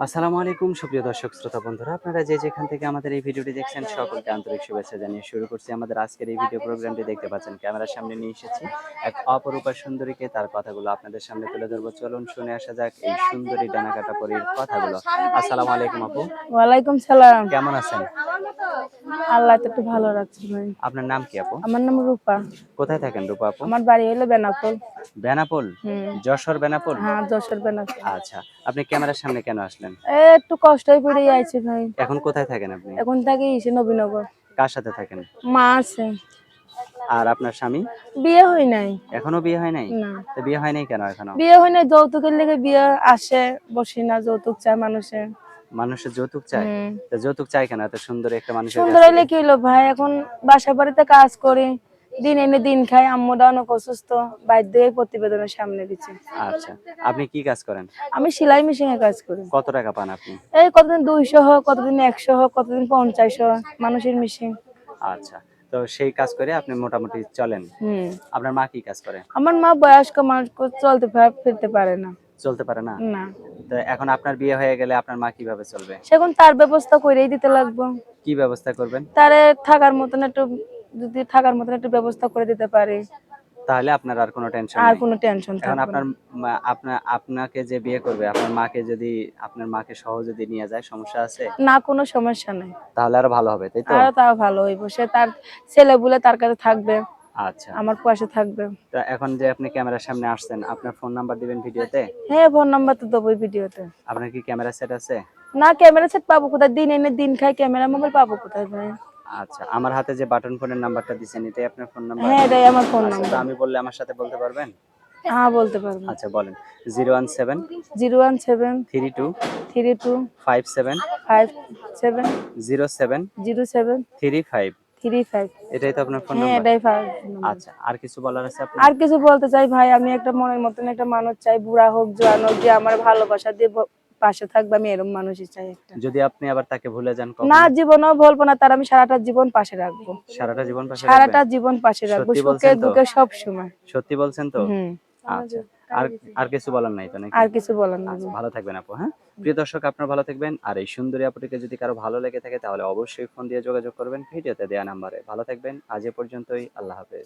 আসসালামু আলাইকুম সুপ্রিয় দর্শক শ্রোতা বন্ধুরা, আপনারা যে যেখান থেকে আমাদের এই ভিডিওটি দেখছেন সকলকে আন্তরিক শুভেচ্ছা জানিয়ে শুরু করছি আমাদের আজকের এই ভিডিও প্রোগ্রামটি। দেখতে পাচ্ছেন ক্যামেরার সামনে নিয়ে এসেছি এক অপরূপা সুন্দরীকে, তার কথাগুলো আপনাদের সামনে তুলে ধরবো। চলুন শুনে আসা যাক এই সুন্দরী ডানাকাটা পরীর কথাগুলো। আসসালামু আলাইকুম আপু, ওয়ালাইকুম সালাম। কেমন আছেন? আল্লাহ তো একটু ভালো রাখছে ভাই। আপনার নাম কি আপু? আমার নাম রূপা। কোথায় থাকেন রূপা আপু? আমার বাড়ি হলো বেনাপোল। বেনাপোল? যশোর বেনাপোল? হ্যাঁ, যশোর বেনাপোল। আচ্ছা, আপনি ক্যামেরার সামনে কেন আসলেন? একটু কষ্টই পড়ে আইছি ভাই। এখন কোথায় থাকেন আপনি? এখন থাকি এসে নবীনগর। কার সাথে থাকেন? মা আছে। আর আপনার স্বামী? বিয়ে হয় নাই। এখনো বিয়ে হয় নাই? না, তো বিয়ে হয় নাই কেন এখনো? বিয়ে হয় নাই, যৌতুকের লেগে বিয়ে আসে, বসি না, যৌতুক চায় মানুষে। মানুষের যৌতুক চায়? তো যৌতুক চায় কেন এত সুন্দর একটা মানুষের কাছ সুন্দর থেকে? হইলে কি হলো ভাই, এখন বাসা বাড়িতে কাজ করি, দিন এনে দিন খাই, আম্মুটা অনেক অসুস্থ, বাধ্য হয়ে প্রতিবেদনের সামনে দিচ্ছি। আচ্ছা, আপনি কি কাজ করেন? আমি সেলাই মেশিনে কাজ করি। কত টাকা পান আপনি? এই কতদিন 200 হোক, কতদিন 100 হোক, কতদিন 50 হোক, মানুষের মেশিন। আচ্ছা, তো সেই কাজ করে আপনি মোটামুটি চলেন। হুম। আপনার মা কি কাজ করে? আমার মা বয়স্ক মানুষ, চলতে ফিরতে পারে না। চলতে পারে না? না, তো এখন আপনার বিয়ে হয়ে গেলে আপনার মা কিভাবে চলবে? সেখন তার ব্যবস্থা করেই দিতে লাগবে। কি ব্যবস্থা করবেন? তারে থাকার মতন একটু, যদি থাকার মতন একটু ব্যবস্থা করে দিতে পারে, তাহলে আপনার আর কোনো টেনশন আর নেই। কোনো টেনশন এখন থাকবে না। আপনার আপনাকে যে বিয়ে করবে, আপনার মাকে যদি আপনার মাকে সহ যদি নিয়ে যায়, সমস্যা আছে? না, কোনো সমস্যা নাই। তাহলে আরো ভালো হবে, তাই তো? আরো তাও ভালো হইব, সে তার ছেলে বলে তার কাছে থাকবে, আচ্ছা, আমার পাশে থাকবে। তো এখন যে আপনি ক্যামেরার সামনে আসছেন, আপনার ফোন নাম্বার দিবেন ভিডিওতে? হ্যাঁ, ফোন নাম্বার তো দেবো ভিডিওতে। আপনার কি ক্যামেরা সেট আছে? না, ক্যামেরা সেট পাবো কোথায়, দিন এনে দিন খাই, ক্যামেরা মোবাইল পাবো কোথায় ভাই? আচ্ছা, আমার হাতে যে বাটন ফোনের নাম্বারটা দিছেন, এটাই আপনার ফোন নাম্বার? হ্যাঁ, এটাই আমার ফোন আচ্ছা, তো নাম্বার। আমি বললে আমার সাথে বলতে পারবেন? হ্যাঁ, বলতে পারবো। আচ্ছা বলেন। 017 017 32 32 57 57 07 07 35। 35। এটাই তো আপনার ফোন হ্যাঁ, নাম্বার? এটাই ফোন নাম্বার। আচ্ছা, আর কিছু বলার আছে আপনার? আর কিছু বলতে চাই ভাই, আমি একটা মনের মতন একটা মানুষ চাই, বুড়া হোক জোয়ান হোক, যে আমার ভালোবাসা দিয়ে পাশে থাকবে, আমি এরকম মানুষই চাই একটা। যদি আপনি আবার তাকে ভুলে যান না, কখনো? জীবনও বলবো না, তার আমি সারাটা জীবন পাশে রাখবো। সারাটা জীবন পাশে রাখবেন? সারাটা জীবন পাশে রাখবো, সত্যি সুখে বলছেন তো? দুঃখে সব সময়। সত্যি বলছেন তো? হুম। আচ্ছা, আর আর কিছু বলার নাই তো নাকি? আর কিছু বলার নেই। আচ্ছা, ভালো থাকবেন আপু, হ্যাঁ? প্রিয় দর্শক, আপনারা ভালো থাকবেন। আর এই সুন্দরী আপুটিকে যদি কারো ভালো লেগে থাকে তাহলে অবশ্যই ফোন দিয়ে যোগাযোগ করবেন ভিডিওতে দেয়া নাম্বারে। ভালো থাকবেন। আজ এ পর্যন্তই। আল্লাহ হাফেজ।